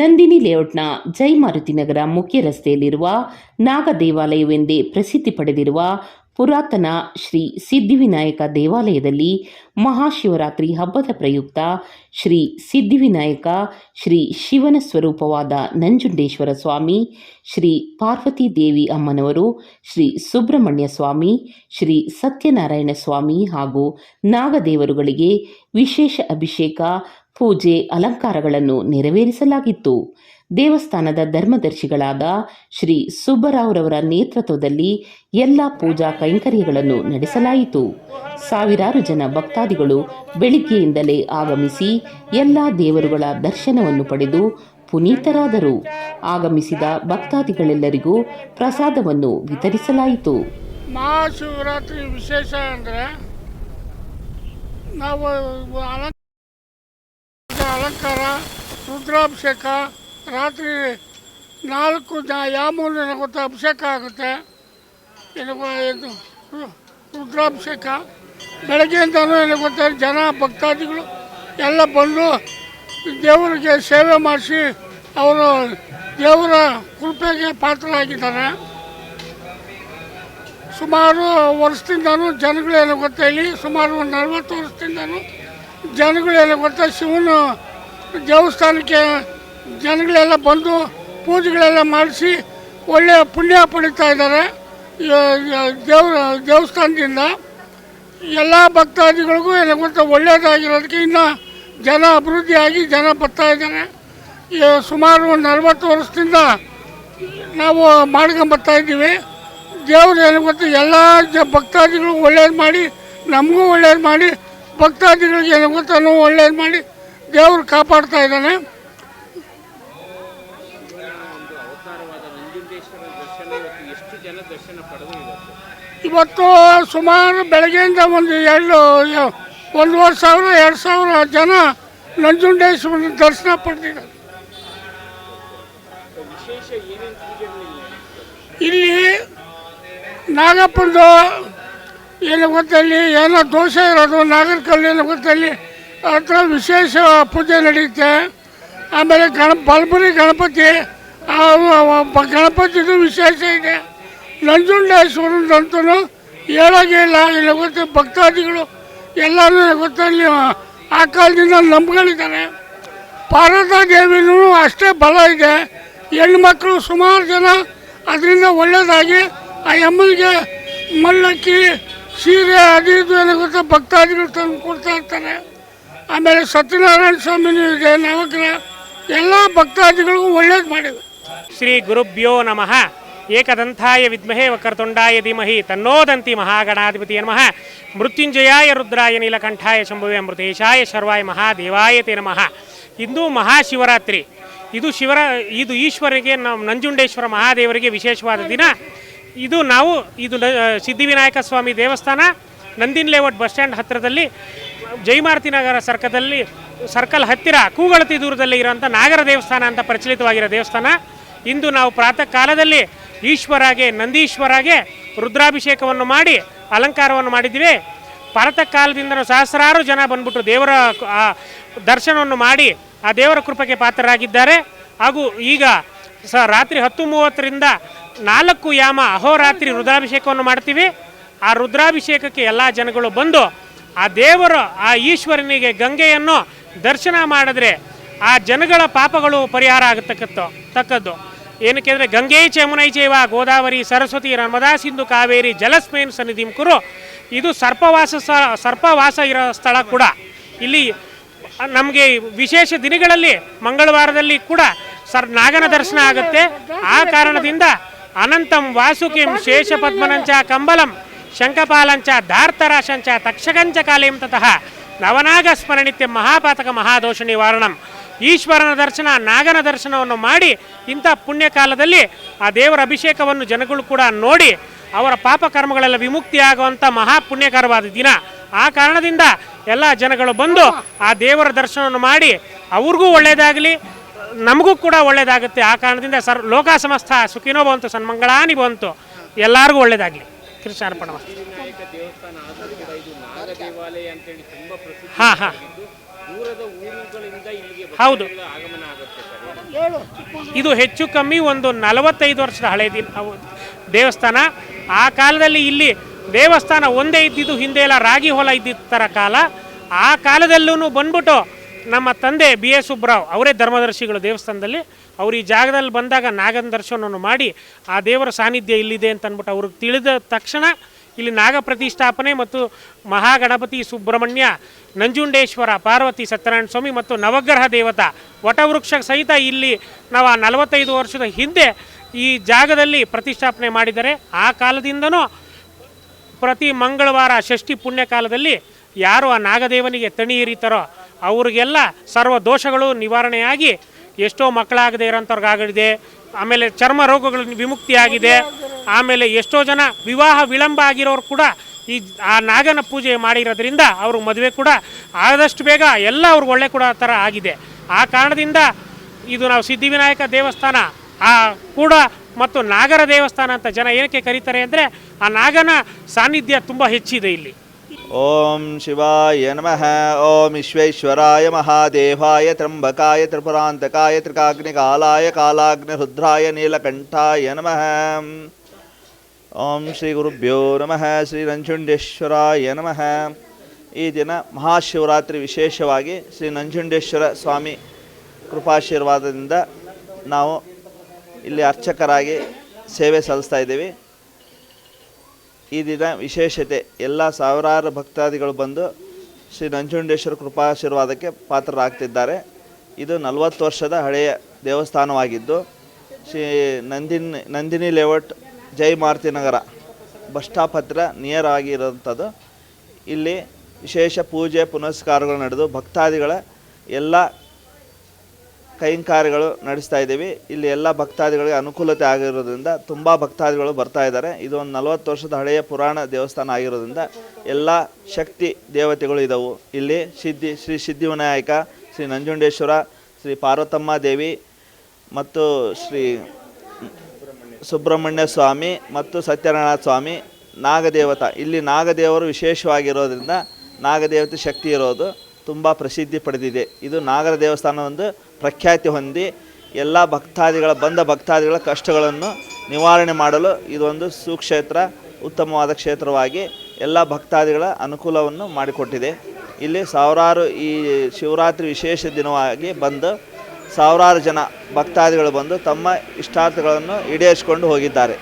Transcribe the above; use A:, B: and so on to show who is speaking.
A: ನಂದಿನಿ ಲೇಔಟ್ನ ಜೈ ಮಾರುತಿನಗರ ಮುಖ್ಯ ರಸ್ತೆಯಲ್ಲಿರುವ ನಾಗ ದೇವಾಲಯವೆಂದೇ ಪ್ರಸಿದ್ಧಿ ಪಡೆದಿರುವ ಪುರಾತನ ಶ್ರೀ ಸಿದ್ಧಿವಿನಾಯಕ ದೇವಾಲಯದಲ್ಲಿ ಮಹಾಶಿವರಾತ್ರಿ ಹಬ್ಬದ ಪ್ರಯುಕ್ತ ಶ್ರೀ ಸಿದ್ಧಿವಿನಾಯಕ, ಶ್ರೀ ಶಿವನ ಸ್ವರೂಪವಾದ ನಂಜುಂಡೇಶ್ವರ ಸ್ವಾಮಿ, ಶ್ರೀ ಪಾರ್ವತಿ ದೇವಿ ಅಮ್ಮನವರು, ಶ್ರೀ ಸುಬ್ರಹ್ಮಣ್ಯ ಸ್ವಾಮಿ, ಶ್ರೀ ಸತ್ಯನಾರಾಯಣ ಸ್ವಾಮಿ ಹಾಗೂ ನಾಗದೇವರುಗಳಿಗೆ ವಿಶೇಷ ಅಭಿಷೇಕ, ಪೂಜೆ, ಅಲಂಕಾರಗಳನ್ನು ನೆರವೇರಿಸಲಾಗಿತ್ತು. ದೇವಸ್ಥಾನದ ಧರ್ಮದರ್ಶಿಗಳಾದ ಶ್ರೀ ಸುಬ್ಬರಾವ್ರವರ ನೇತೃತ್ವದಲ್ಲಿ ಎಲ್ಲ ಪೂಜಾ ಕೈಂಕರ್ಯಗಳನ್ನು ನಡೆಸಲಾಯಿತು. ಸಾವಿರಾರು ಜನ ಭಕ್ತಾದಿಗಳು ಬೆಳಿಗ್ಗೆಯಿಂದಲೇ ಆಗಮಿಸಿ ಎಲ್ಲ ದೇವರುಗಳ ದರ್ಶನವನ್ನು ಪಡೆದು ಪುನೀತರಾದರು. ಆಗಮಿಸಿದ ಭಕ್ತಾದಿಗಳೆಲ್ಲರಿಗೂ ಪ್ರಸಾದವನ್ನು ವಿತರಿಸಲಾಯಿತು.
B: ಮಹಾಶಿವರಾತ್ರಿ ವಿಶೇಷ ಅಂದರೆ ನಾವು ಅಲಂಕಾರ, ರುದ್ರಾಭಿಷೇಕ, ರಾತ್ರಿ 4 ಯಾಮೂಲ ಗೊತ್ತ ಅಭಿಷೇಕ ಆಗುತ್ತೆ. ಇದು ರುದ್ರಾಭಿಷೇಕ ಬೆಳಗ್ಗೆಯಿಂದನೂ ಗೊತ್ತ ಜನ ಭಕ್ತಾದಿಗಳು ಎಲ್ಲ ಬಂದು ದೇವರಿಗೆ ಸೇವೆ ಮಾಡಿಸಿ ಅವರು ದೇವರ ಕೃಪೆಗೆ ಪಾತ್ರರಾಗಿದ್ದಾರೆ. ಸುಮಾರು ವರ್ಷದಿಂದನೂ ಜನಗಳೇನು ಗೊತ್ತಾ, ಇಲ್ಲಿ ಸುಮಾರು 40 ವರ್ಷದಿಂದನೂ ಜನಗಳೇನು ಗೊತ್ತಾ ಶಿವನ ದೇವಸ್ಥಾನಕ್ಕೆ ಜನಗಳೆಲ್ಲ ಬಂದು ಪೂಜೆಗಳೆಲ್ಲ ಮಾಡಿಸಿ ಒಳ್ಳೆಯ ಪುಣ್ಯ ಪಡಿತಾ ಇದ್ದಾರೆ. ದೇವಸ್ಥಾನದಿಂದ ಎಲ್ಲ ಭಕ್ತಾದಿಗಳಿಗೂ ಏನು ಗೊತ್ತಾ ಒಳ್ಳೆಯದಾಗಿರೋದಕ್ಕೆ ಇನ್ನೂ ಜನ ಅಭಿವೃದ್ಧಿಯಾಗಿ ಜನ ಬರ್ತಾ ಇದ್ದಾರೆ. ಸುಮಾರು 40 ವರ್ಷದಿಂದ ನಾವು ಮಾಡ್ಕೊಂಬರ್ತಾ ಇದ್ದೀವಿ. ದೇವರು ಏನು ಗೊತ್ತಾ ಎಲ್ಲ ಭಕ್ತಾದಿಗಳಿಗೂ ಒಳ್ಳೇದು ಮಾಡಿ, ನಮಗೂ ಒಳ್ಳೇದು ಮಾಡಿ, ಭಕ್ತಾದಿಗಳಿಗೆ ಏನು ಗೊತ್ತಾ ಒಳ್ಳೇದು ಮಾಡಿ ದೇವರು ಕಾಪಾಡ್ತಾ ಇದ್ದಾನೆ. ಇವತ್ತು ಸುಮಾರು ಬೆಳಗ್ಗೆಯಿಂದ 1,500-2,000 ಜನ ನಂಜುಂಡೇಶ್ವರನ ದರ್ಶನ ಪಡೆದಿದ್ದಾರೆ. ಇಲ್ಲಿ ನಾಗಪ್ಪಂದು ಏನು ಗೊತ್ತಲ್ಲಿ ಏನೋ ದೋಷ ಇರೋದು, ನಾಗರಕಲ್ಲು ಏನು ಗೊತ್ತಲ್ಲಿ ಹತ್ರ ವಿಶೇಷ ಪೂಜೆ ನಡೆಯುತ್ತೆ. ಆಮೇಲೆ ಬಲ್ಬುರಿ ಗಣಪತಿ, ಗಣಪತಿದು ವಿಶೇಷ ಇದೆ. ನಂಜುಂಡೇಶ್ವರದಂತೂ ಹೇಳೋಂಗೆ ಇಲ್ಲ. ಇಲ್ಲ ಗೊತ್ತು ಭಕ್ತಾದಿಗಳು ಎಲ್ಲರೂ ಗೊತ್ತಲ್ಲಿ ಆ ಕಾಲದಿಂದ ನಂಬ್ಕೊಂಡಿದ್ದಾರೆ. ಪಾರ್ವತಿ ದೇವಿನೂ ಅಷ್ಟೇ ಬಲ ಇದೆ. ಹೆಣ್ಮಕ್ಳು ಸುಮಾರು ಜನ ಅದರಿಂದ ಒಳ್ಳೆಯದಾಗಿ ಆ ಅಮ್ಮನಿಗೆ ಮಲ್ಲಕ್ಕಿ, ಸೀರೆ ಅದು ಇದು ಏನೋ ಗೊತ್ತಾ ಭಕ್ತಾದಿಗಳು ತಂದು ಕೊಡ್ತಾ ಇರ್ತಾರೆ. ಆಮೇಲೆ ಸತ್ಯನಾರಾಯಣ ಸ್ವಾಮಿನೂ ಇದೆ, ನವಗ್ರಹ ಎಲ್ಲ ಭಕ್ತಾದಿಗಳಿಗೂ ಒಳ್ಳೇದು ಮಾಡಿವೆ.
C: ಶ್ರೀ ಗುರುಭ್ಯೋ ನಮಃ. ಏಕದಂತಾಯ ವಿದ್ಮಹೇ ವಕ್ರತುಂಡಾಯ ಧೀಮಹಿ ತನ್ನೋದಂತಿ ಮಹಾಗಣಾಧಿಪತಿಯ ನಮಃ. ಮೃತ್ಯುಂಜಯಾಯ ರುದ್ರಾಯ ನೀಲಕಂಠಾಯ ಶಂಭುವೆ ಅಮೃತೇಶಾಯ ಶರ್ವಾಯ ಮಹಾದೇವಾಯ ತೇ ನಮಃ. ಇಂದು ಮಹಾಶಿವರಾತ್ರಿ. ಇದು ಈಶ್ವರಿಗೆ, ನಂಜುಂಡೇಶ್ವರ ಮಹಾದೇವರಿಗೆ ವಿಶೇಷವಾದ ದಿನ. ಇದು ಸಿದ್ಧಿವಿನಾಯಕ ಸ್ವಾಮಿ ದೇವಸ್ಥಾನ ನಂದಿನಿ ಲೇಔಟ್ ಬಸ್ ಸ್ಟ್ಯಾಂಡ್ ಹತ್ತಿರದಲ್ಲಿ ಜೈಮಾರುತಿನಗರ ಸರ್ಕಲ್ ಹತ್ತಿರ ಕೂಗಳತಿ ದೂರದಲ್ಲಿ ಇರೋಂಥ ನಾಗರ ದೇವಸ್ಥಾನ ಅಂತ ಪ್ರಚಲಿತವಾಗಿರೋ ದೇವಸ್ಥಾನ. ಇಂದು ನಾವು ಪ್ರಾತಃ ಕಾಲದಲ್ಲಿ ನಂದೀಶ್ವರಾಗೆ ರುದ್ರಾಭಿಷೇಕವನ್ನು ಮಾಡಿ ಅಲಂಕಾರವನ್ನು ಮಾಡಿದ್ದೀವಿ. ಪ್ರಾತಃ ಕಾಲದಿಂದ ಸಹಸ್ರಾರು ಜನ ಬಂದ್ಬಿಟ್ಟು ದೇವರ ದರ್ಶನವನ್ನು ಮಾಡಿ ಆ ದೇವರ ಕೃಪೆಗೆ ಪಾತ್ರರಾಗಿದ್ದಾರೆ. ಹಾಗೂ ಈಗ ರಾತ್ರಿ 10:30ರಿಂದ 4 ಯಾಮ ಅಹೋರಾತ್ರಿ ರುದ್ರಾಭಿಷೇಕವನ್ನು ಮಾಡ್ತೀವಿ. ಆ ರುದ್ರಾಭಿಷೇಕಕ್ಕೆ ಎಲ್ಲ ಜನಗಳು ಬಂದು ಆ ದೇವರು, ಆ ಈಶ್ವರನಿಗೆ ಗಂಗೆಯನ್ನು ದರ್ಶನ ಮಾಡಿದ್ರೆ ಆ ಜನಗಳ ಪಾಪಗಳು ಪರಿಹಾರ ಆಗತಕ್ಕದ್ದು. ಏನಕ್ಕೆ ಅಂದರೆ ಗಂಗೆ ಚಮುನೈ ಚೈವ ಗೋದಾವರಿ ಸರಸ್ವತಿ ನರ್ಮದಾ ಸಿಂಧು ಕಾವೇರಿ ಜಲಸ್ಮೇನ್ ಸನ್ನಿಧಿಂ ಕುರು. ಇದು ಸರ್ಪವಾಸ ಇರೋ ಸ್ಥಳ ಕೂಡ. ಇಲ್ಲಿ ನಮಗೆ ವಿಶೇಷ ದಿನಗಳಲ್ಲಿ ಮಂಗಳವಾರದಲ್ಲಿ ಕೂಡ ನಾಗನ ದರ್ಶನ ಆಗುತ್ತೆ. ಆ ಕಾರಣದಿಂದ ಅನಂತಂ ವಾಸುಕಿಂ ಶೇಷಪದ್ಮನಂಚ ಕಂಬಲಂ ಶಂಖಪಾಲಂಚ ಧಾರ್ತರಾಶಂಚ ತಕ್ಷಕಂಚ ಕಾಲೇಂ ತತಃ ನವನಾಗ ಸ್ಮರಣಿತ್ಯ ಮಹಾಪಾತಕ ಮಹಾದೋಷ ನಿವಾರಣಂ. ಈಶ್ವರನ ದರ್ಶನ, ನಾಗನ ದರ್ಶನವನ್ನು ಮಾಡಿ ಇಂಥ ಪುಣ್ಯಕಾಲದಲ್ಲಿ ಆ ದೇವರ ಅಭಿಷೇಕವನ್ನು ಜನಗಳು ಕೂಡ ನೋಡಿ ಅವರ ಪಾಪ ಕರ್ಮಗಳೆಲ್ಲ ವಿಮುಕ್ತಿಯಾಗುವಂಥ ಮಹಾಪುಣ್ಯಕರವಾದ ದಿನ. ಆ ಕಾರಣದಿಂದ ಎಲ್ಲ ಜನಗಳು ಬಂದು ಆ ದೇವರ ದರ್ಶನವನ್ನು ಮಾಡಿ ಅವ್ರಿಗೂ ಒಳ್ಳೆಯದಾಗಲಿ, ನಮಗೂ ಕೂಡ ಒಳ್ಳೆಯದಾಗುತ್ತೆ. ಆ ಕಾರಣದಿಂದ ಲೋಕ ಸಮಸ್ತ ಸುಖಿನೋ ಬಂತು, ಸನ್ಮಂಗಳಾನಿ ಬಂತು, ಎಲ್ಲರಿಗೂ ಒಳ್ಳೆಯದಾಗಲಿ. ಕೃಷ್ಣಾರ್ಪಣ. ಹಾಂ ಹಾಂ ಹೌದು, ಇದು ಹೆಚ್ಚು ಕಮ್ಮಿ ಒಂದು 45 ವರ್ಷದ ಹಳೆ ದೇವಸ್ಥಾನ. ಆ ಕಾಲದಲ್ಲಿ ಇಲ್ಲಿ ದೇವಸ್ಥಾನ ಒಂದೇ ಇದ್ದಿದ್ದು, ಹಿಂದೆ ಎಲ್ಲ ರಾಗಿ ಹೊಲ ಇದ್ದಿದ್ದ ಥರ ಕಾಲ. ಆ ಕಾಲದಲ್ಲೂ ಬಂದ್ಬಿಟ್ಟು ನಮ್ಮ ತಂದೆ ಬಿ ಎಸ್ ಸುಬ್ರಾವ್ ಅವರೇ ಧರ್ಮದರ್ಶಿಗಳು ದೇವಸ್ಥಾನದಲ್ಲಿ. ಅವರು ಈ ಜಾಗದಲ್ಲಿ ಬಂದಾಗ ನಾಗನ ದರ್ಶನವನ್ನು ಮಾಡಿ ಆ ದೇವರ ಸಾನ್ನಿಧ್ಯ ಇಲ್ಲಿದೆ ಅಂತ ಅಂದ್ಬಿಟ್ಟು ಅವ್ರಿಗೆ ತಿಳಿದ ತಕ್ಷಣ ಇಲ್ಲಿ ನಾಗ ಪ್ರತಿಷ್ಠಾಪನೆ ಮತ್ತು ಮಹಾಗಣಪತಿ ಸುಬ್ರಹ್ಮಣ್ಯ, ನಂಜುಂಡೇಶ್ವರ, ಪಾರ್ವತಿ, ಸತ್ಯನಾರಾಯಣ ಸ್ವಾಮಿ ಮತ್ತು ನವಗ್ರಹ ದೇವತಾ ವಟವೃಕ್ಷ ಸಹಿತ ಇಲ್ಲಿ ನಾವು 45 ವರ್ಷದ ಹಿಂದೆ ಈ ಜಾಗದಲ್ಲಿ ಪ್ರತಿಷ್ಠಾಪನೆ ಮಾಡಿದ್ದಾರೆ. ಆ ಕಾಲದಿಂದನೂ ಪ್ರತಿ ಮಂಗಳವಾರ ಷಷ್ಠಿ ಪುಣ್ಯಕಾಲದಲ್ಲಿ ಯಾರು ಆ ನಾಗದೇವನಿಗೆ ತಣಿ ಎರಿತಾರೋ ಅವ್ರಿಗೆಲ್ಲ ಸರ್ವ ದೋಷಗಳು ನಿವಾರಣೆಯಾಗಿ ಎಷ್ಟೋ ಮಕ್ಕಳಾಗದೇ ಇರೋಂಥವ್ರಿಗಾಗಿದೆ. ಆಮೇಲೆ ಚರ್ಮ ರೋಗಗಳು ವಿಮುಕ್ತಿಯಾಗಿದೆ. ಆಮೇಲೆ ಎಷ್ಟೋ ಜನ ವಿವಾಹ ವಿಳಂಬ ಆಗಿರೋರು ಕೂಡ ಈ ಆ ನಾಗನ ಪೂಜೆ ಮಾಡಿರೋದ್ರಿಂದ ಅವ್ರ ಮದುವೆ ಕೂಡ ಆದಷ್ಟು ಬೇಗ ಎಲ್ಲ ಅವ್ರಿಗೆ ಒಳ್ಳೆ ಕೂಡ ಥರ ಆಗಿದೆ. ಆ ಕಾರಣದಿಂದ ಇದು ನಾವು ಸಿದ್ಧಿವಿನಾಯಕ ದೇವಸ್ಥಾನ ಕೂಡ ಮತ್ತು ನಾಗರ ದೇವಸ್ಥಾನ ಅಂತ ಜನ ಏನಕ್ಕೆ ಕರೀತಾರೆ ಅಂದರೆ ಆ ನಾಗನ ಸಾನ್ನಿಧ್ಯ ತುಂಬ ಹೆಚ್ಚಿದೆ ಇಲ್ಲಿ.
D: ಓಂ ಶಿವಾಯ ನಮಃ. ಓಂ ವಿಶ್ವೇಶ್ವರಾಯ ಮಹಾದೇವಾಯ ತ್ರ್ಯಂಬಕಾಯ ತ್ರಿಪುರಾಂತಕಾಯ ತ್ರಿಕಾಗ್ನಿಕಾಲಾಯ ಕಾಲಾಗ್ನಿರುದ್ರಾಯ ನೀಲಕಂಠಾಯ ನಮಃ. ಓಂ ಶ್ರೀ ಗುರುಭ್ಯೋ ನಮಃ. ಶ್ರೀ ನಂಜುಂಡೇಶ್ವರಾಯ ನಮಃ. ಈ ದಿನ ಮಹಾಶಿವರಾತ್ರಿ ವಿಶೇಷವಾಗಿ ಶ್ರೀ ನಂಜುಂಡೇಶ್ವರ ಸ್ವಾಮಿ ಕೃಪಾಶೀರ್ವಾದದಿಂದ ನಾವು ಇಲ್ಲಿ ಅರ್ಚಕರಾಗಿ ಸೇವೆ ಸಲ್ಲಿಸ್ತಾ ಇದ್ದೀವಿ. ಈ ದಿನ ವಿಶೇಷತೆ ಎಲ್ಲ ಸಾವಿರಾರು ಭಕ್ತಾದಿಗಳು ಬಂದು ಶ್ರೀ ನಂಜುಂಡೇಶ್ವರ ಕೃಪಾಶೀರ್ವಾದಕ್ಕೆ ಪಾತ್ರರಾಗ್ತಿದ್ದಾರೆ. ಇದು 40 ವರ್ಷದ ಹಳೆಯ ದೇವಸ್ಥಾನವಾಗಿದ್ದು ಶ್ರೀ ನಂದಿನಿ ಲೇಔಟ್ ಜೈ ಮಾರುತಿ ನಗರ ಬಸ್ ಸ್ಟಾಪ್ ಹತ್ತಿರ ನಿಯರ್ ಆಗಿರೋಂಥದ್ದು. ಇಲ್ಲಿ ವಿಶೇಷ ಪೂಜೆ ಪುನಸ್ಕಾರಗಳು ನಡೆದು ಭಕ್ತಾದಿಗಳ ಎಲ್ಲ ಕೈಂಕಾರ್ಯಗಳು ನಡೆಸ್ತಾ ಇದ್ದೀವಿ. ಇಲ್ಲಿ ಎಲ್ಲ ಭಕ್ತಾದಿಗಳಿಗೆ ಅನುಕೂಲತೆ ಆಗಿರೋದ್ರಿಂದ ತುಂಬ ಭಕ್ತಾದಿಗಳು ಬರ್ತಾ ಇದ್ದಾರೆ. ಇದು ಒಂದು 40 ವರ್ಷದ ಹಳೆಯ ಪುರಾಣ ದೇವಸ್ಥಾನ ಆಗಿರೋದ್ರಿಂದ ಎಲ್ಲ ಶಕ್ತಿ ದೇವತೆಗಳು ಇದ್ದವು. ಇಲ್ಲಿ ಶ್ರೀ ಸಿದ್ಧಿವಿನಾಯಕ, ಶ್ರೀ ನಂಜುಂಡೇಶ್ವರ, ಶ್ರೀ ಪಾರ್ವತಮ್ಮ ದೇವಿ ಮತ್ತು ಶ್ರೀ ಸುಬ್ರಹ್ಮಣ್ಯ ಸ್ವಾಮಿ ಮತ್ತು ಸತ್ಯನಾರಾಯಣ ಸ್ವಾಮಿ, ನಾಗದೇವತಾ. ಇಲ್ಲಿ ನಾಗದೇವರು ವಿಶೇಷವಾಗಿರೋದ್ರಿಂದ ನಾಗದೇವತೆ ಶಕ್ತಿ ಇರೋದು ತುಂಬ ಪ್ರಸಿದ್ಧಿ ಪಡೆದಿದೆ. ಇದು ನಾಗರ ದೇವಸ್ಥಾನ ಒಂದು ಪ್ರಖ್ಯಾತಿ ಹೊಂದಿ ಎಲ್ಲ ಭಕ್ತಾದಿಗಳ ಕಷ್ಟಗಳನ್ನು ನಿವಾರಣೆ ಮಾಡಲು ಇದೊಂದು ಸುಕ್ಷೇತ್ರ, ಉತ್ತಮವಾದ ಕ್ಷೇತ್ರವಾಗಿ ಎಲ್ಲ ಭಕ್ತಾದಿಗಳ ಅನುಕೂಲವನ್ನು ಮಾಡಿಕೊಟ್ಟಿದೆ. ಇಲ್ಲಿ ಸಾವಿರಾರು ಈ ಶಿವರಾತ್ರಿ ವಿಶೇಷ ದಿನವಾಗಿ ಬಂದು ಸಾವಿರಾರು ಜನ ಭಕ್ತಾದಿಗಳು ಬಂದು ತಮ್ಮ ಇಷ್ಟಾರ್ಥಗಳನ್ನು ಈಡೇರಿಸಿಕೊಂಡು ಹೋಗಿದ್ದಾರೆ.